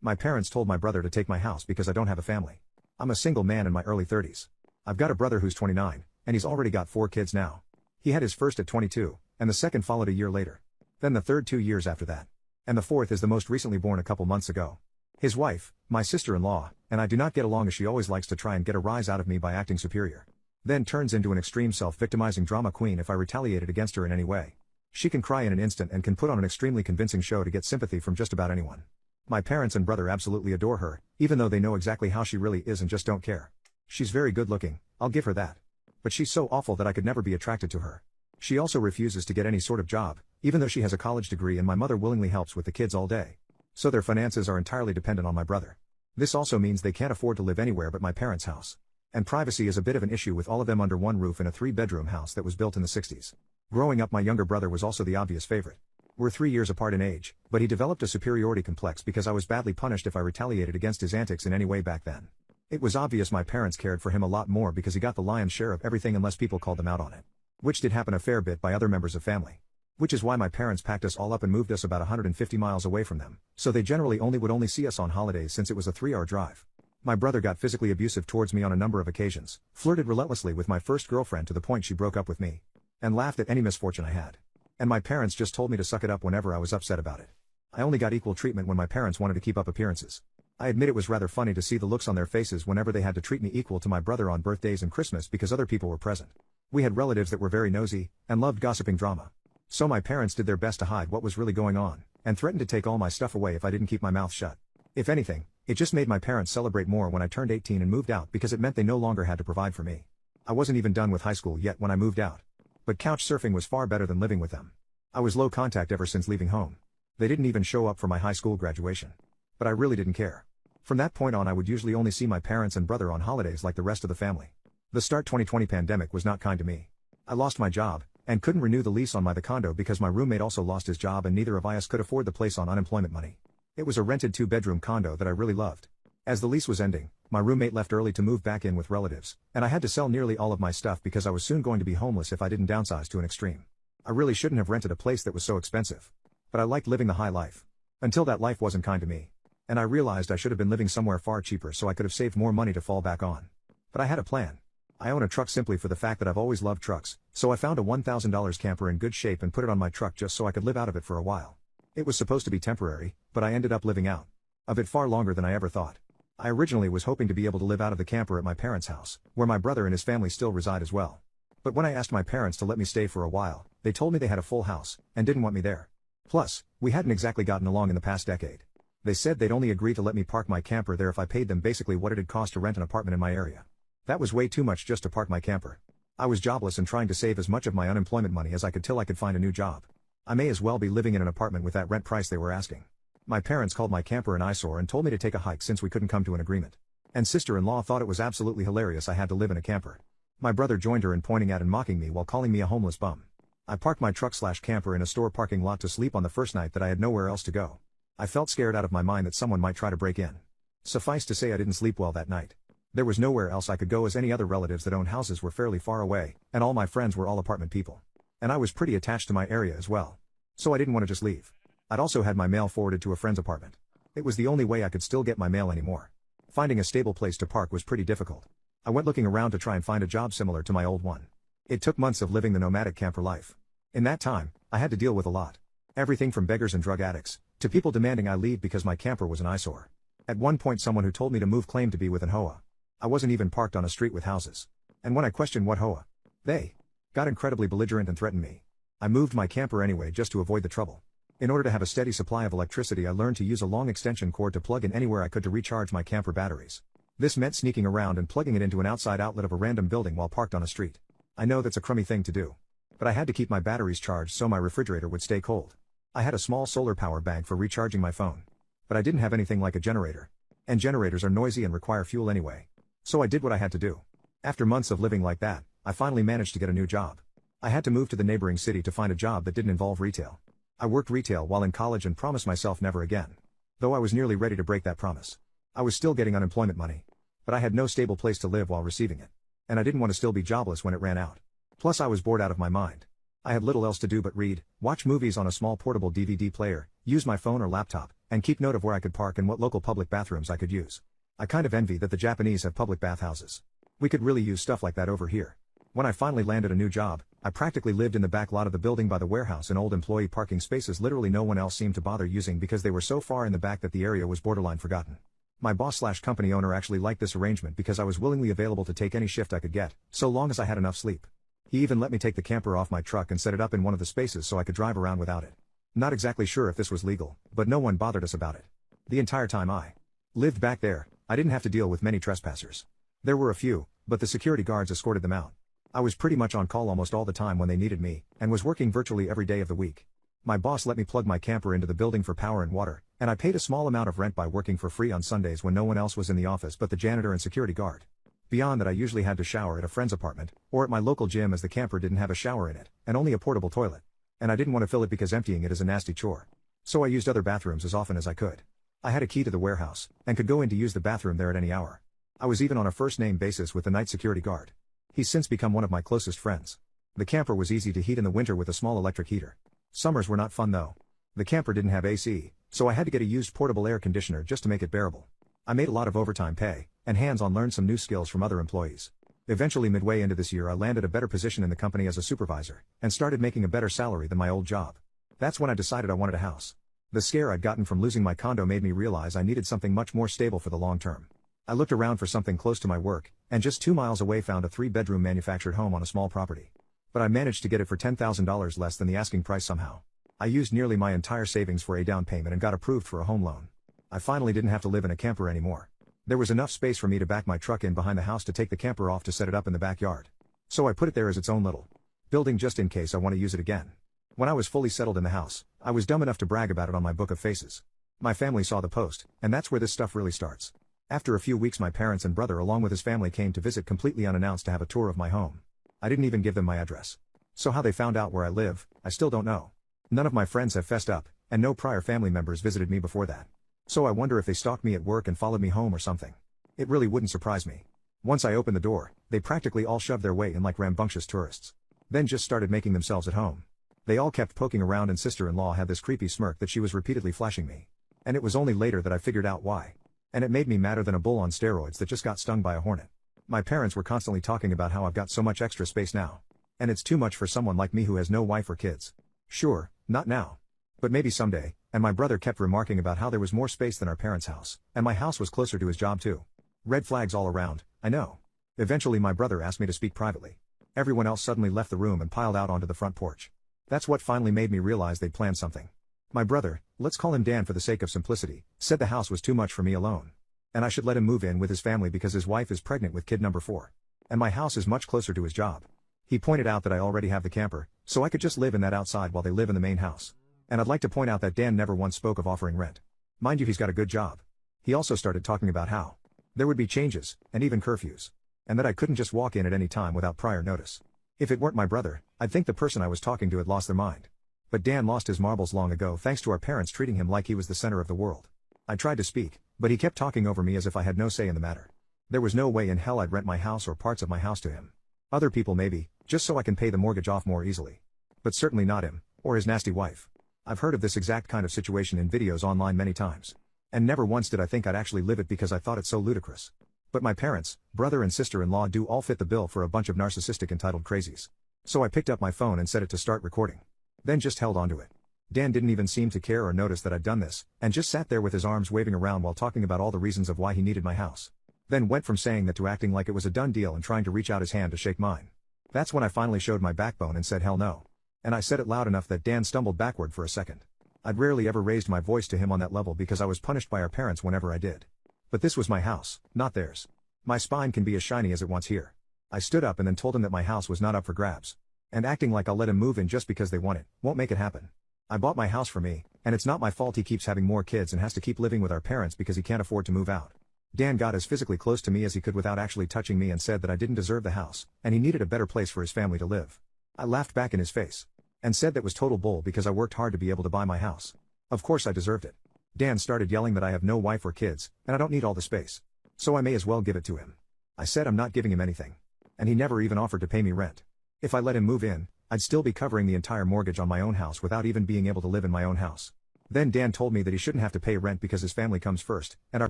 My parents told my brother to take my house because I don't have a family. I'm a single man in my early 30s. I've got a brother who's 29, and he's already got 4 kids now. He had his first at 22, and the second followed a year later. Then the third 2 years after that. And the fourth is the most recently born a couple months ago. His wife, my sister-in-law, and I do not get along as she always likes to try and get a rise out of me by acting superior. Then turns into an extreme self-victimizing drama queen if I retaliated against her in any way. She can cry in an instant and can put on an extremely convincing show to get sympathy from just about anyone. My parents and brother absolutely adore her, even though they know exactly how she really is and just don't care. She's very good looking, I'll give her that. But she's so awful that I could never be attracted to her. She also refuses to get any sort of job, even though she has a college degree, and my mother willingly helps with the kids all day. So their finances are entirely dependent on my brother. This also means they can't afford to live anywhere but my parents' house. And privacy is a bit of an issue with all of them under one roof in a 3-bedroom house that was built in the 60s. Growing up, my younger brother was also the obvious favorite. We're 3 years apart in age, but he developed a superiority complex because I was badly punished if I retaliated against his antics in any way back then. It was obvious my parents cared for him a lot more because he got the lion's share of everything unless people called them out on it. Which did happen a fair bit by other members of family. Which is why my parents packed us all up and moved us about 150 miles away from them, so they generally would see us on holidays since it was a 3-hour drive. My brother got physically abusive towards me on a number of occasions, flirted relentlessly with my first girlfriend to the point she broke up with me, and laughed at any misfortune I had. And my parents just told me to suck it up whenever I was upset about it. I only got equal treatment when my parents wanted to keep up appearances. I admit it was rather funny to see the looks on their faces whenever they had to treat me equal to my brother on birthdays and Christmas because other people were present. We had relatives that were very nosy, and loved gossiping drama. So my parents did their best to hide what was really going on, and threatened to take all my stuff away if I didn't keep my mouth shut. If anything, it just made my parents celebrate more when I turned 18 and moved out because it meant they no longer had to provide for me. I wasn't even done with high school yet when I moved out. But couch surfing was far better than living with them. I was low contact ever since leaving home. They didn't even show up for my high school graduation. But I really didn't care. From that point on, I would usually only see my parents and brother on holidays like the rest of the family. The start 2020 pandemic was not kind to me. I lost my job, and couldn't renew the lease on the condo because my roommate also lost his job and neither of us could afford the place on unemployment money. It was a rented 2-bedroom condo that I really loved. As the lease was ending, my roommate left early to move back in with relatives, and I had to sell nearly all of my stuff because I was soon going to be homeless if I didn't downsize to an extreme. I really shouldn't have rented a place that was so expensive. But I liked living the high life. Until that life wasn't kind to me. And I realized I should have been living somewhere far cheaper so I could have saved more money to fall back on. But I had a plan. I own a truck simply for the fact that I've always loved trucks, so I found a $1,000 camper in good shape and put it on my truck just so I could live out of it for a while. It was supposed to be temporary, but I ended up living out of it far longer than I ever thought. I originally was hoping to be able to live out of the camper at my parents' house, where my brother and his family still reside as well. But when I asked my parents to let me stay for a while, they told me they had a full house, and didn't want me there. Plus, we hadn't exactly gotten along in the past decade. They said they'd only agree to let me park my camper there if I paid them basically what it'd cost to rent an apartment in my area. That was way too much just to park my camper. I was jobless and trying to save as much of my unemployment money as I could till I could find a new job. I may as well be living in an apartment with that rent price they were asking. My parents called my camper an eyesore and told me to take a hike since we couldn't come to an agreement. And sister-in-law thought it was absolutely hilarious I had to live in a camper. My brother joined her in pointing at and mocking me while calling me a homeless bum. I parked my truck/camper in a store parking lot to sleep on the first night that I had nowhere else to go. I felt scared out of my mind that someone might try to break in. Suffice to say, I didn't sleep well that night. There was nowhere else I could go as any other relatives that owned houses were fairly far away, and all my friends were all apartment people. And I was pretty attached to my area as well. So I didn't want to just leave. I'd also had my mail forwarded to a friend's apartment. It was the only way I could still get my mail anymore. Finding a stable place to park was pretty difficult. I went looking around to try and find a job similar to my old one. It took months of living the nomadic camper life. In that time, I had to deal with a lot. Everything from beggars and drug addicts, to people demanding I leave because my camper was an eyesore. At one point, someone who told me to move claimed to be with an HOA. I wasn't even parked on a street with houses. And when I questioned what HOA, they got incredibly belligerent and threatened me. I moved my camper anyway just to avoid the trouble. In order to have a steady supply of electricity, I learned to use a long extension cord to plug in anywhere I could to recharge my camper batteries. This meant sneaking around and plugging it into an outside outlet of a random building while parked on a street. I know that's a crummy thing to do. But I had to keep my batteries charged so my refrigerator would stay cold. I had a small solar power bank for recharging my phone. But I didn't have anything like a generator. And generators are noisy and require fuel anyway. So I did what I had to do. After months of living like that, I finally managed to get a new job. I had to move to the neighboring city to find a job that didn't involve retail. I worked retail while in college and promised myself never again. Though I was nearly ready to break that promise. I was still getting unemployment money. But I had no stable place to live while receiving it. And I didn't want to still be jobless when it ran out. Plus I was bored out of my mind. I had little else to do but read, watch movies on a small portable DVD player, use my phone or laptop, and keep note of where I could park and what local public bathrooms I could use. I kind of envy that the Japanese have public bathhouses. We could really use stuff like that over here. When I finally landed a new job, I practically lived in the back lot of the building by the warehouse in old employee parking spaces literally no one else seemed to bother using because they were so far in the back that the area was borderline forgotten. My boss/company owner actually liked this arrangement because I was willingly available to take any shift I could get, so long as I had enough sleep. He even let me take the camper off my truck and set it up in one of the spaces so I could drive around without it. Not exactly sure if this was legal, but no one bothered us about it. The entire time I lived back there, I didn't have to deal with many trespassers. There were a few, but the security guards escorted them out. I was pretty much on call almost all the time when they needed me, and was working virtually every day of the week. My boss let me plug my camper into the building for power and water, and I paid a small amount of rent by working for free on Sundays when no one else was in the office but the janitor and security guard. Beyond that, I usually had to shower at a friend's apartment, or at my local gym as the camper didn't have a shower in it, and only a portable toilet. And I didn't want to fill it because emptying it is a nasty chore. So I used other bathrooms as often as I could. I had a key to the warehouse, and could go in to use the bathroom there at any hour. I was even on a first-name basis with the night security guard. He's since become one of my closest friends. The camper was easy to heat in the winter with a small electric heater. Summers were not fun though. The camper didn't have AC, so I had to get a used portable air conditioner just to make it bearable. I made a lot of overtime pay, and hands-on learned some new skills from other employees. Eventually midway into this year I landed a better position in the company as a supervisor, and started making a better salary than my old job. That's when I decided I wanted a house. The scare I'd gotten from losing my condo made me realize I needed something much more stable for the long term. I looked around for something close to my work, and just 2 miles away found a 3-bedroom manufactured home on a small property. But I managed to get it for $10,000 less than the asking price somehow. I used nearly my entire savings for a down payment and got approved for a home loan. I finally didn't have to live in a camper anymore. There was enough space for me to back my truck in behind the house to take the camper off to set it up in the backyard. So I put it there as its own little building just in case I want to use it again. When I was fully settled in the house, I was dumb enough to brag about it on my book of faces. My family saw the post, and that's where this stuff really starts. After a few weeks my parents and brother along with his family came to visit completely unannounced to have a tour of my home. I didn't even give them my address. So how they found out where I live, I still don't know. None of my friends have fessed up, and no prior family members visited me before that. So I wonder if they stalked me at work and followed me home or something. It really wouldn't surprise me. Once I opened the door, they practically all shoved their way in like rambunctious tourists. Then just started making themselves at home. They all kept poking around and sister-in-law had this creepy smirk that she was repeatedly flashing me. And it was only later that I figured out why. And it made me madder than a bull on steroids that just got stung by a hornet. My parents were constantly talking about how I've got so much extra space now. And it's too much for someone like me who has no wife or kids. Sure, not now. But maybe someday, and my brother kept remarking about how there was more space than our parents' house, and my house was closer to his job too. Red flags all around, I know. Eventually my brother asked me to speak privately. Everyone else suddenly left the room and piled out onto the front porch. That's what finally made me realize they'd planned something. My brother, let's call him Dan for the sake of simplicity, said the house was too much for me alone. And I should let him move in with his family because his wife is pregnant with kid number 4. And my house is much closer to his job. He pointed out that I already have the camper, so I could just live in that outside while they live in the main house. And I'd like to point out that Dan never once spoke of offering rent. Mind you, he's got a good job. He also started talking about how there would be changes, and even curfews. And that I couldn't just walk in at any time without prior notice. If it weren't my brother, I'd think the person I was talking to had lost their mind. But Dan lost his marbles long ago thanks to our parents treating him like he was the center of the world. I tried to speak, but he kept talking over me as if I had no say in the matter. There was no way in hell I'd rent my house or parts of my house to him. Other people maybe, just so I can pay the mortgage off more easily. But certainly not him, or his nasty wife. I've heard of this exact kind of situation in videos online many times. And never once did I think I'd actually live it because I thought it so ludicrous. But my parents, brother and sister-in-law do all fit the bill for a bunch of narcissistic entitled crazies. So I picked up my phone and set it to start recording. Then just held onto it. Dan didn't even seem to care or notice that I'd done this, and just sat there with his arms waving around while talking about all the reasons of why he needed my house. Then went from saying that to acting like it was a done deal and trying to reach out his hand to shake mine. That's when I finally showed my backbone and said hell no. And I said it loud enough that Dan stumbled backward for a second. I'd rarely ever raised my voice to him on that level because I was punished by our parents whenever I did. But this was my house, not theirs. My spine can be as shiny as it wants here. I stood up and then told him that my house was not up for grabs. And acting like I'll let him move in just because they want it, won't make it happen. I bought my house for me, and it's not my fault he keeps having more kids and has to keep living with our parents because he can't afford to move out. Dan got as physically close to me as he could without actually touching me and said that I didn't deserve the house, and he needed a better place for his family to live. I laughed back in his face. And said that was total bull because I worked hard to be able to buy my house. Of course I deserved it. Dan started yelling that I have no wife or kids, and I don't need all the space. So I may as well give it to him. I said I'm not giving him anything. And he never even offered to pay me rent. If I let him move in, I'd still be covering the entire mortgage on my own house without even being able to live in my own house. Then Dan told me that he shouldn't have to pay rent because his family comes first, and our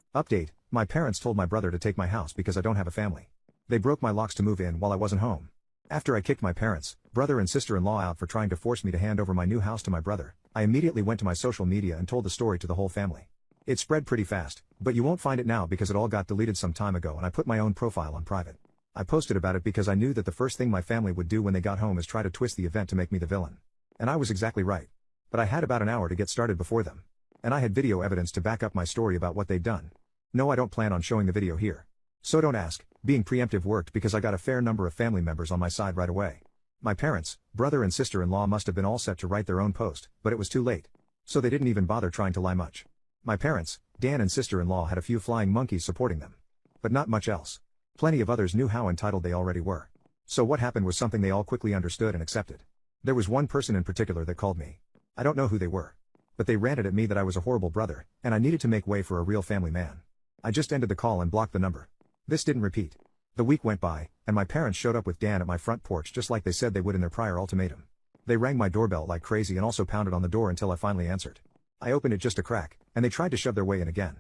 update, my parents told my brother to take my house because I don't have a family. They broke my locks to move in while I wasn't home. After I kicked my parents, brother and sister-in-law out for trying to force me to hand over my new house to my brother, I immediately went to my social media and told the story to the whole family. It spread pretty fast, but you won't find it now because it all got deleted some time ago and I put my own profile on private. I posted about it because I knew that the first thing my family would do when they got home is try to twist the event to make me the villain. And I was exactly right. But I had about an hour to get started before them. And I had video evidence to back up my story about what they'd done. No, I don't plan on showing the video here. So don't ask, being preemptive worked because I got a fair number of family members on my side right away. My parents, brother and sister-in-law must have been all set to write their own post, but it was too late. So they didn't even bother trying to lie much. My parents, Dan and sister-in-law had a few flying monkeys supporting them. But not much else. Plenty of others knew how entitled they already were. So what happened was something they all quickly understood and accepted. There was one person in particular that called me. I don't know who they were. But they ranted at me that I was a horrible brother, and I needed to make way for a real family man. I just ended the call and blocked the number. This didn't repeat. The week went by, and my parents showed up with Dan at my front porch just like they said they would in their prior ultimatum. They rang my doorbell like crazy and also pounded on the door until I finally answered. I opened it just a crack, and they tried to shove their way in again.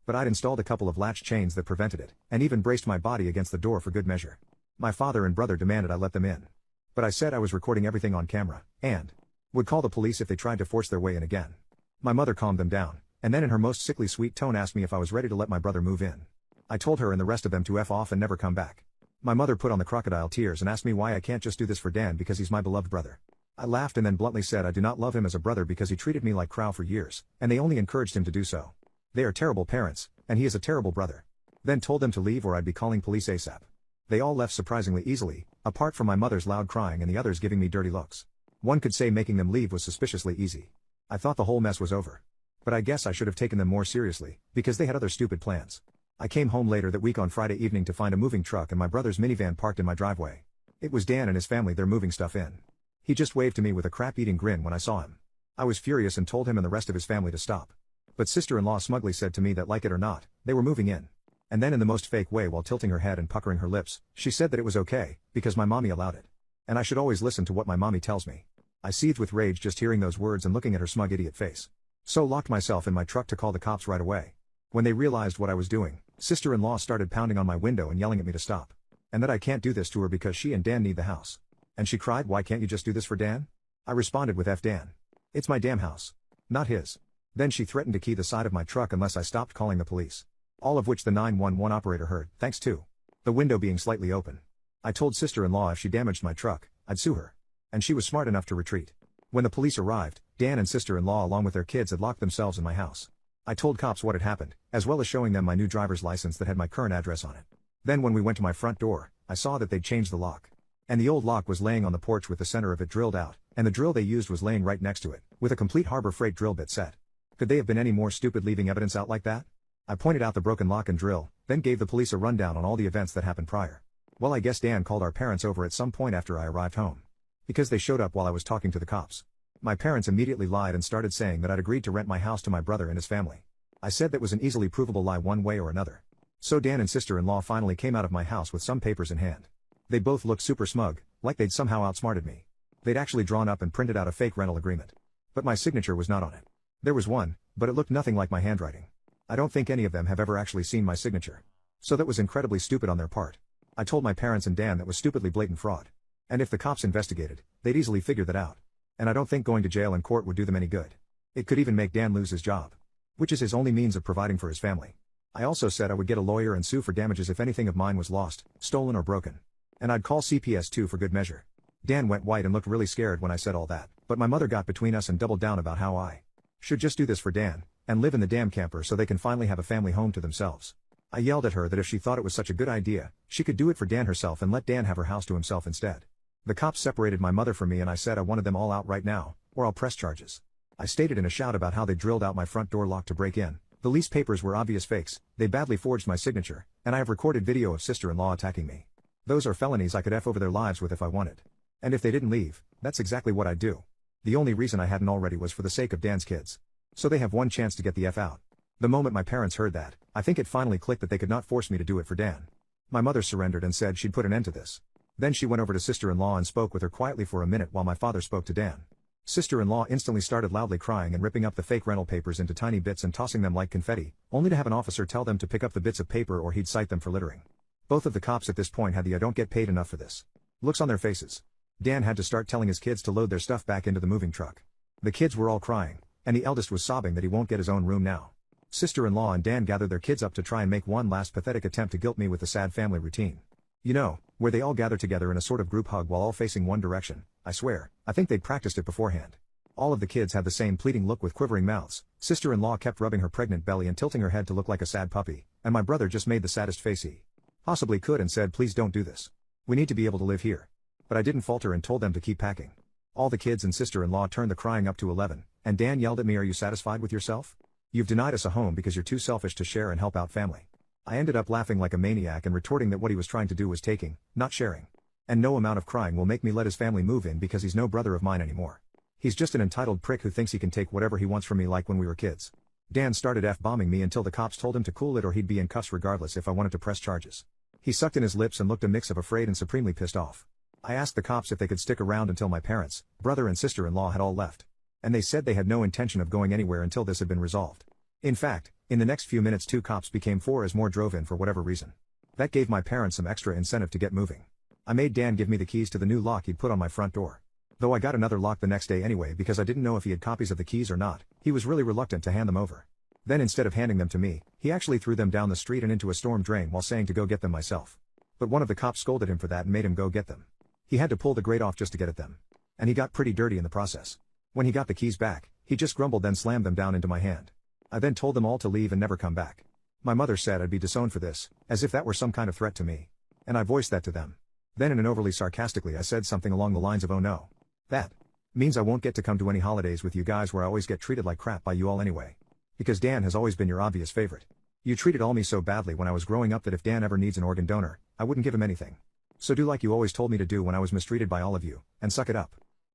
But I'd installed a couple of latch chains that prevented it, and even braced my body against the door for good measure. My father and brother demanded I let them in. But I said I was recording everything on camera, and would call the police if they tried to force their way in again. My mother calmed them down, and then in her most sickly sweet tone asked me if I was ready to let my brother move in. I told her and the rest of them to F off and never come back. My mother put on the crocodile tears and asked me why I can't just do this for Dan because he's my beloved brother. I laughed and then bluntly said I do not love him as a brother because he treated me like crow for years, and they only encouraged him to do so. They are terrible parents, and he is a terrible brother. Then told them to leave or I'd be calling police ASAP. They all left surprisingly easily, apart from my mother's loud crying and the others giving me dirty looks. One could say making them leave was suspiciously easy. I thought the whole mess was over. But I guess I should have taken them more seriously, because they had other stupid plans. I came home later that week on Friday evening to find a moving truck and my brother's minivan parked in my driveway. It was Dan and his family they're moving stuff in. He just waved to me with a crap-eating grin when I saw him. I was furious and told him and the rest of his family to stop. But sister-in-law smugly said to me that like it or not, they were moving in. And then in the most fake way while tilting her head and puckering her lips, she said that it was okay, because my mommy allowed it. And I should always listen to what my mommy tells me. I seethed with rage just hearing those words and looking at her smug idiot face. So locked myself in my truck to call the cops right away. When they realized what I was doing, sister-in-law started pounding on my window and yelling at me to stop. And that I can't do this to her because she and Dan need the house. And she cried, "Why can't you just do this for Dan?" I responded with F Dan. It's my damn house. Not his. Then she threatened to key the side of my truck unless I stopped calling the police. All of which the 911 operator heard, thanks to the window being slightly open. I told sister-in-law if she damaged my truck, I'd sue her. And she was smart enough to retreat. When the police arrived, Dan and sister-in-law along with their kids had locked themselves in my house. I told cops what had happened, as well as showing them my new driver's license that had my current address on it. Then when we went to my front door, I saw that they'd changed the lock. And the old lock was laying on the porch with the center of it drilled out, and the drill they used was laying right next to it, with a complete Harbor Freight drill bit set. Could they have been any more stupid leaving evidence out like that? I pointed out the broken lock and drill, then gave the police a rundown on all the events that happened prior. Well, I guess Dan called our parents over at some point after I arrived home. Because they showed up while I was talking to the cops. My parents immediately lied and started saying that I'd agreed to rent my house to my brother and his family. I said that was an easily provable lie one way or another. So Dan and sister-in-law finally came out of my house with some papers in hand. They both looked super smug, like they'd somehow outsmarted me. They'd actually drawn up and printed out a fake rental agreement. But my signature was not on it. There was one, but it looked nothing like my handwriting. I don't think any of them have ever actually seen my signature. So that was incredibly stupid on their part. I told my parents and Dan that was stupidly blatant fraud. And if the cops investigated, they'd easily figure that out. And I don't think going to jail and court would do them any good. It could even make Dan lose his job. Which is his only means of providing for his family. I also said I would get a lawyer and sue for damages if anything of mine was lost, stolen or broken. And I'd call CPS too for good measure. Dan went white and looked really scared when I said all that, but my mother got between us and doubled down about how I should just do this for Dan, and live in the damn camper so they can finally have a family home to themselves. I yelled at her that if she thought it was such a good idea, she could do it for Dan herself and let Dan have her house to himself instead. The cops separated my mother from me and I said I wanted them all out right now, or I'll press charges. I stated in a shout about how they drilled out my front door lock to break in. The lease papers were obvious fakes, they badly forged my signature, and I have recorded video of sister-in-law attacking me. Those are felonies I could F over their lives with if I wanted. And if they didn't leave, that's exactly what I'd do. The only reason I hadn't already was for the sake of Dan's kids. So they have one chance to get the F out. The moment my parents heard that, I think it finally clicked that they could not force me to do it for Dan. My mother surrendered and said she'd put an end to this. Then she went over to sister-in-law and spoke with her quietly for a minute while my father spoke to Dan. Sister-in-law instantly started loudly crying and ripping up the fake rental papers into tiny bits and tossing them like confetti, only to have an officer tell them to pick up the bits of paper or he'd cite them for littering. Both of the cops at this point had the "I don't get paid enough for this" looks on their faces. Dan had to start telling his kids to load their stuff back into the moving truck. The kids were all crying, and the eldest was sobbing that he won't get his own room now. Sister-in-law and Dan gathered their kids up to try and make one last pathetic attempt to guilt me with the sad family routine. You know, where they all gather together in a sort of group hug while all facing one direction. I swear, I think they'd practiced it beforehand. All of the kids had the same pleading look with quivering mouths. Sister-in-law kept rubbing her pregnant belly and tilting her head to look like a sad puppy, and my brother just made the saddest face he possibly could and said, "Please don't do this. We need to be able to live here." But I didn't falter and told them to keep packing. All the kids and sister-in-law turned the crying up to 11, and Dan yelled at me, "Are you satisfied with yourself? You've denied us a home because you're too selfish to share and help out family." I ended up laughing like a maniac and retorting that what he was trying to do was taking, not sharing. And no amount of crying will make me let his family move in because he's no brother of mine anymore. He's just an entitled prick who thinks he can take whatever he wants from me like when we were kids. Dan started F-bombing me until the cops told him to cool it or he'd be in cuffs regardless if I wanted to press charges. He sucked in his lips and looked a mix of afraid and supremely pissed off. I asked the cops if they could stick around until my parents, brother and sister-in-law had all left. And they said they had no intention of going anywhere until this had been resolved. In fact, in the next few minutes 2 cops became 4 as more drove in for whatever reason. That gave my parents some extra incentive to get moving. I made Dan give me the keys to the new lock he'd put on my front door. Though I got another lock the next day anyway because I didn't know if he had copies of the keys or not, he was really reluctant to hand them over. Then instead of handing them to me, he actually threw them down the street and into a storm drain while saying to go get them myself. But one of the cops scolded him for that and made him go get them. He had to pull the grate off just to get at them. And he got pretty dirty in the process. When he got the keys back, he just grumbled then slammed them down into my hand. I then told them all to leave and never come back. My mother said I'd be disowned for this, as if that were some kind of threat to me. And I voiced that to them. Then in an overly sarcastically I said something along the lines of, "Oh no. That means I won't get to come to any holidays with you guys where I always get treated like crap by you all anyway. Because Dan has always been your obvious favorite. You treated all me so badly when I was growing up that if Dan ever needs an organ donor, I wouldn't give him anything. So do like you always told me to do when I was mistreated by all of you, and suck it up."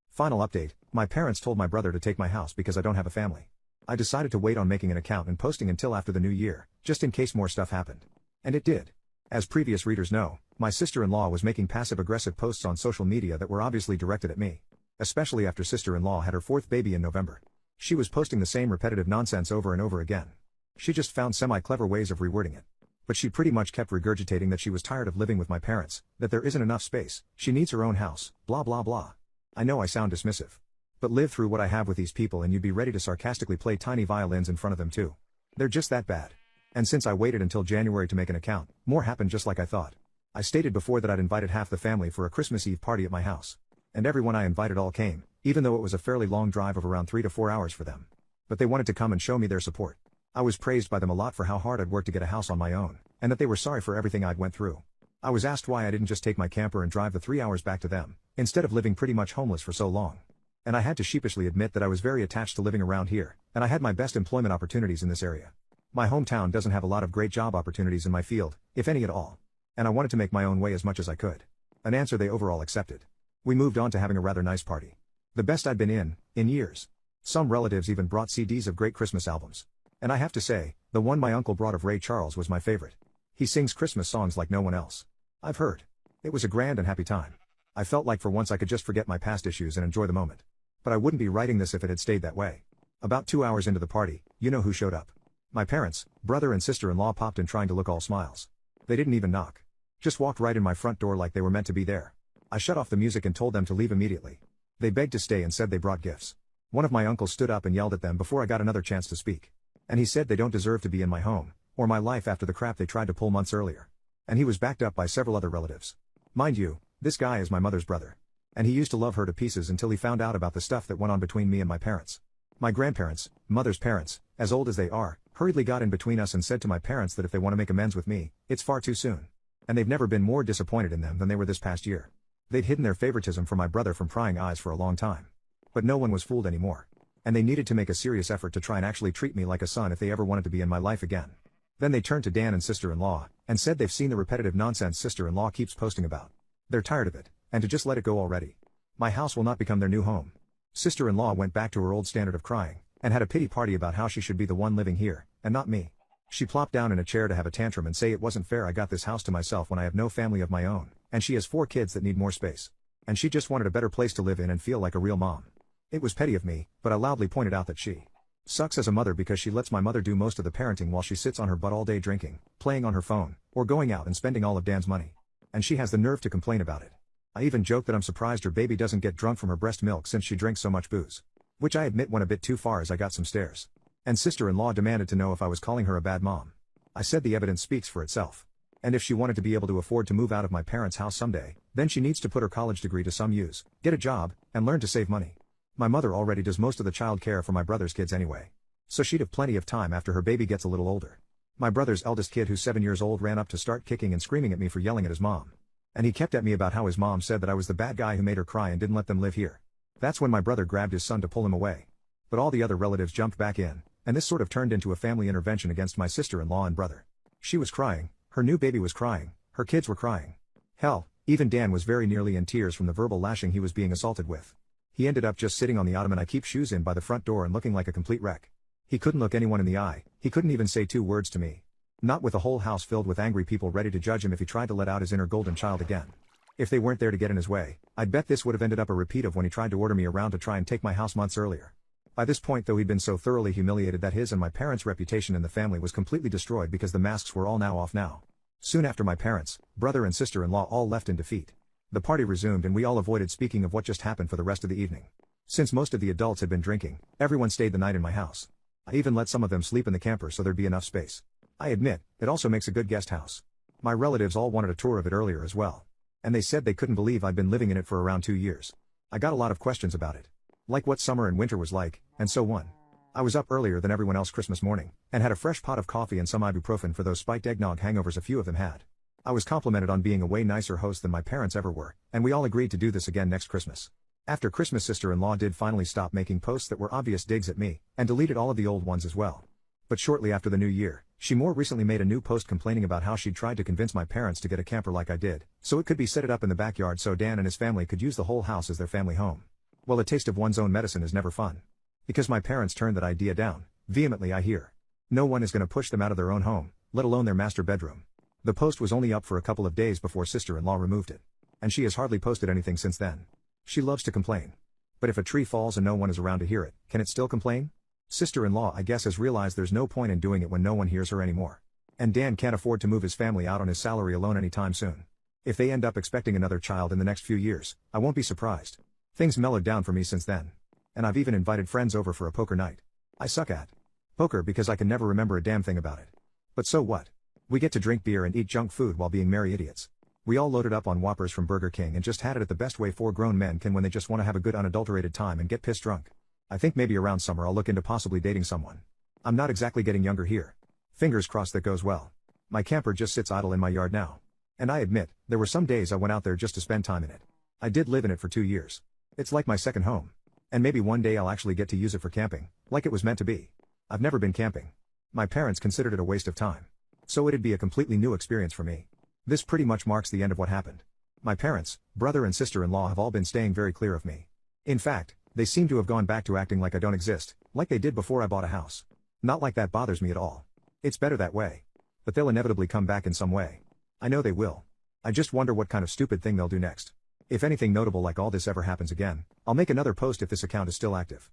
Final update, my parents told my brother to take my house because I don't have a family. I decided to wait on making an account and posting until after the new year, just in case more stuff happened. And it did. As previous readers know, my sister-in-law was making passive-aggressive posts on social media that were obviously directed at me. Especially after sister-in-law had her 4th baby in November. She was posting the same repetitive nonsense over and over again. She just found semi-clever ways of rewording it. But she pretty much kept regurgitating that she was tired of living with my parents, that there isn't enough space, she needs her own house, blah blah blah. I know I sound dismissive. But live through what I have with these people and you'd be ready to sarcastically play tiny violins in front of them too. They're just that bad. And since I waited until January to make an account, more happened just like I thought. I stated before that I'd invited half the family for a Christmas Eve party at my house. And everyone I invited all came, even though it was a fairly long drive of around 3 to 4 hours for them. But they wanted to come and show me their support. I was praised by them a lot for how hard I'd worked to get a house on my own, and that they were sorry for everything I'd went through. I was asked why I didn't just take my camper and drive the 3 hours back to them, instead of living pretty much homeless for so long. And I had to sheepishly admit that I was very attached to living around here, and I had my best employment opportunities in this area. My hometown doesn't have a lot of great job opportunities in my field, if any at all. And I wanted to make my own way as much as I could. An answer they overall accepted. We moved on to having a rather nice party. The best I'd been in years. Some relatives even brought CDs of great Christmas albums. And I have to say, the one my uncle brought of Ray Charles was my favorite. He sings Christmas songs like no one else I've heard. It was a grand and happy time. I felt like for once I could just forget my past issues and enjoy the moment. But I wouldn't be writing this if it had stayed that way. About 2 hours into the party, you know who showed up. My parents, brother and sister-in-law popped in trying to look all smiles. They didn't even knock. Just walked right in my front door like they were meant to be there. I shut off the music and told them to leave immediately. They begged to stay and said they brought gifts. One of my uncles stood up and yelled at them before I got another chance to speak. And he said they don't deserve to be in my home, or my life after the crap they tried to pull months earlier. And he was backed up by several other relatives. Mind you, this guy is my mother's brother. And he used to love her to pieces until he found out about the stuff that went on between me and my parents. My grandparents, mother's parents, as old as they are, hurriedly got in between us and said to my parents that if they want to make amends with me, it's far too soon. And they've never been more disappointed in them than they were this past year. They'd hidden their favoritism for my brother from prying eyes for a long time. But no one was fooled anymore. And they needed to make a serious effort to try and actually treat me like a son if they ever wanted to be in my life again. Then they turned to Dan and sister-in-law, and said they've seen the repetitive nonsense sister-in-law keeps posting about. They're tired of it, and to just let it go already. My house will not become their new home. Sister-in-law went back to her old standard of crying, and had a pity party about how she should be the one living here, and not me. She plopped down in a chair to have a tantrum and say it wasn't fair I got this house to myself when I have no family of my own, and she has 4 kids that need more space. And she just wanted a better place to live in and feel like a real mom. It was petty of me, but I loudly pointed out that she sucks as a mother because she lets my mother do most of the parenting while she sits on her butt all day drinking, playing on her phone, or going out and spending all of Dan's money. And she has the nerve to complain about it. I even joke that I'm surprised her baby doesn't get drunk from her breast milk since she drinks so much booze. Which I admit went a bit too far as I got some stares. And sister-in-law demanded to know if I was calling her a bad mom. I said the evidence speaks for itself. And if she wanted to be able to afford to move out of my parents' house someday, then she needs to put her college degree to some use, get a job, and learn to save money. My mother already does most of the child care for my brother's kids anyway. So she'd have plenty of time after her baby gets a little older. My brother's eldest kid, who's 7 years old, ran up to start kicking and screaming at me for yelling at his mom. And he kept at me about how his mom said that I was the bad guy who made her cry and didn't let them live here. That's when my brother grabbed his son to pull him away. But all the other relatives jumped back in, and this sort of turned into a family intervention against my sister-in-law and brother. She was crying, her new baby was crying, her kids were crying. Hell, even Dan was very nearly in tears from the verbal lashing he was being assaulted with. He ended up just sitting on the ottoman I keep shoes in by the front door and looking like a complete wreck. He couldn't look anyone in the eye, he couldn't even say 2 words to me. Not with a whole house filled with angry people ready to judge him if he tried to let out his inner golden child again. If they weren't there to get in his way, I'd bet this would have ended up a repeat of when he tried to order me around to try and take my house months earlier. By this point, though, he'd been so thoroughly humiliated that his and my parents' reputation in the family was completely destroyed because the masks were all now off now. Soon after, my parents, brother and sister-in-law all left in defeat. The party resumed and we all avoided speaking of what just happened for the rest of the evening. Since most of the adults had been drinking, everyone stayed the night in my house. I even let some of them sleep in the camper so there'd be enough space. I admit, it also makes a good guest house. My relatives all wanted a tour of it earlier as well. And they said they couldn't believe I'd been living in it for around 2 years. I got a lot of questions about it. Like what summer and winter was like, and so on. I was up earlier than everyone else Christmas morning, and had a fresh pot of coffee and some ibuprofen for those spiked eggnog hangovers a few of them had. I was complimented on being a way nicer host than my parents ever were, and we all agreed to do this again next Christmas. After Christmas, sister-in-law did finally stop making posts that were obvious digs at me, and deleted all of the old ones as well. But shortly after the new year, she more recently made a new post complaining about how she'd tried to convince my parents to get a camper like I did, so it could be set it up in the backyard so Dan and his family could use the whole house as their family home. Well, a taste of one's own medicine is never fun. Because my parents turned that idea down, vehemently I hear. No one is going to push them out of their own home, let alone their master bedroom. The post was only up for a couple of days before sister-in-law removed it. And she has hardly posted anything since then. She loves to complain. But if a tree falls and no one is around to hear it, can it still complain? Sister-in-law, I guess, has realized there's no point in doing it when no one hears her anymore. And Dan can't afford to move his family out on his salary alone anytime soon. If they end up expecting another child in the next few years, I won't be surprised. Things mellowed down for me since then. And I've even invited friends over for a poker night. I suck at poker because I can never remember a damn thing about it. But so what? We get to drink beer and eat junk food while being merry idiots. We all loaded up on Whoppers from Burger King and just had it at the best way 4 grown men can when they just want to have a good unadulterated time and get pissed drunk. I think maybe around summer I'll look into possibly dating someone. I'm not exactly getting younger here. Fingers crossed that goes well. My camper just sits idle in my yard now. And I admit, there were some days I went out there just to spend time in it. I did live in it for 2 years. It's like my second home. And maybe one day I'll actually get to use it for camping, like it was meant to be. I've never been camping. My parents considered it a waste of time. So it'd be a completely new experience for me. This pretty much marks the end of what happened. My parents, brother and sister-in-law have all been staying very clear of me. In fact, they seem to have gone back to acting like I don't exist, like they did before I bought a house. Not like that bothers me at all. It's better that way. But they'll inevitably come back in some way. I know they will. I just wonder what kind of stupid thing they'll do next. If anything notable like all this ever happens again, I'll make another post if this account is still active.